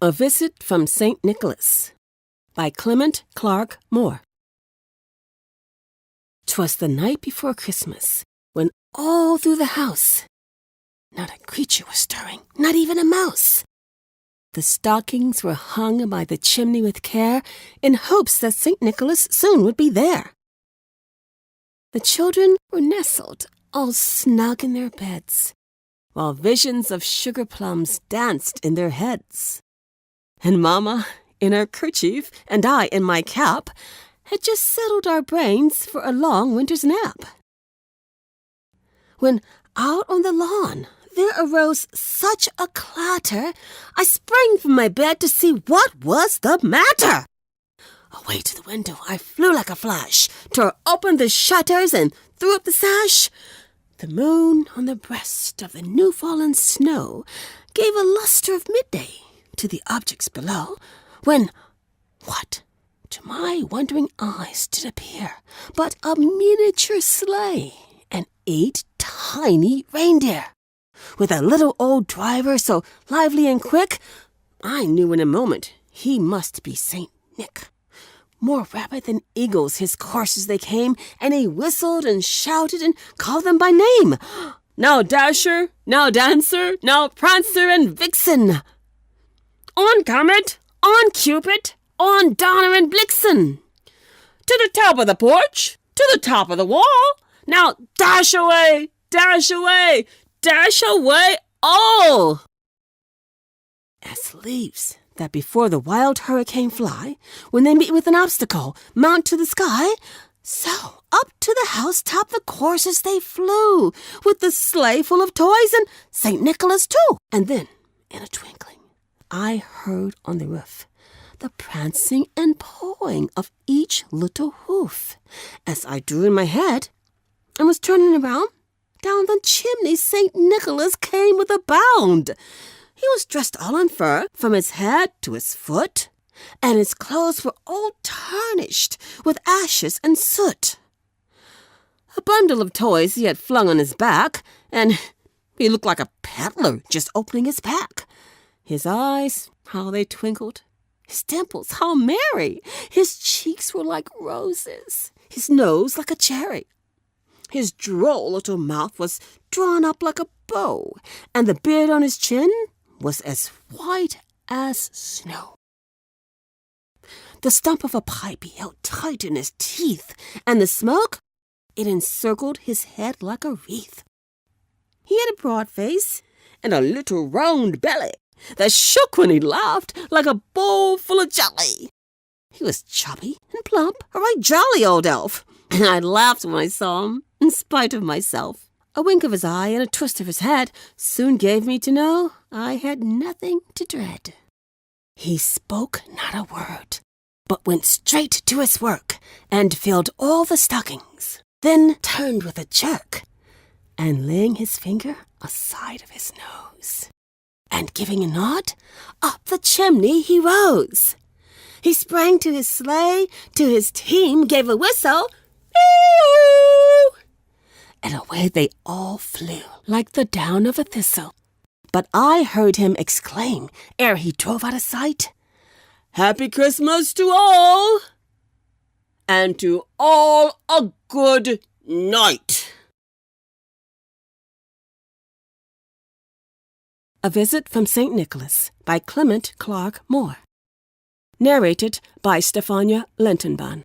A Visit from St. Nicholas by Clement Clark Moore. 'Twas the night before Christmas, when all through the house not a creature was stirring, not even a mouse. The stockings were hung by the chimney with care, in hopes that St. Nicholas soon would be there. The children were nestled all snug in their beds, while visions of sugar plums danced in their heads. And Mamma, in her kerchief, and I in my cap, had just settled our brains for a long winter's nap. When out on the lawn there arose such a clatter, I sprang from my bed to see what was the matter. Away to the window I flew like a flash, tore open the shutters and threw up the sash. The moon on the breast of the new-fallen snow gave a lustre of midday to the objects below, when what to my wondering eyes did appear but a miniature sleigh and 8 tiny reindeer, with a little old driver so lively and quick, I knew in a moment he must be Saint Nick. More rapid than eagles his coursers they came, and he whistled and shouted and called them by name. Now Dasher, now Dancer, now Prancer and Vixen. On Comet, on Cupid, on Donner and Blitzen. To the top of the porch, to the top of the wall. Now dash away, dash away, dash away all. As leaves that before the wild hurricane fly, when they meet with an obstacle, mount to the sky, so up to the housetop the coursers they flew, with the sleigh full of toys and St. Nicholas too. And then, in a twinkling, I heard on the roof the prancing and pawing of each little hoof. As I drew in my head and was turning around, down the chimney St. Nicholas came with a bound. He was dressed all in fur, from his head to his foot, and his clothes were all tarnished with ashes and soot. A bundle of toys he had flung on his back, and he looked like a peddler just opening his pack. His eyes, how they twinkled, his dimples, how merry, his cheeks were like roses, his nose like a cherry. His droll little mouth was drawn up like a bow, and the beard on his chin was as white as snow. The stump of a pipe he held tight in his teeth, and the smoke, it encircled his head like a wreath. He had a broad face and a little round belly that shook when he laughed like a bowl full of jelly. He was chubby and plump, a right jolly old elf, and I laughed when I saw him, in spite of myself. A wink of his eye and a twist of his head soon gave me to know I had nothing to dread. He spoke not a word, but went straight to his work and filled all the stockings, then turned with a jerk, and laying his finger aside of his nose, and giving a nod, up the chimney he rose. He sprang to his sleigh, to his team, gave a whistle, "Ee-oo!" and away they all flew, like the down of a thistle. But I heard him exclaim, ere he drove out of sight, "Happy Christmas to all, and to all a good night." A Visit from St. Nicholas by Clement Clark Moore. Narrated by Stefania Lintonbon.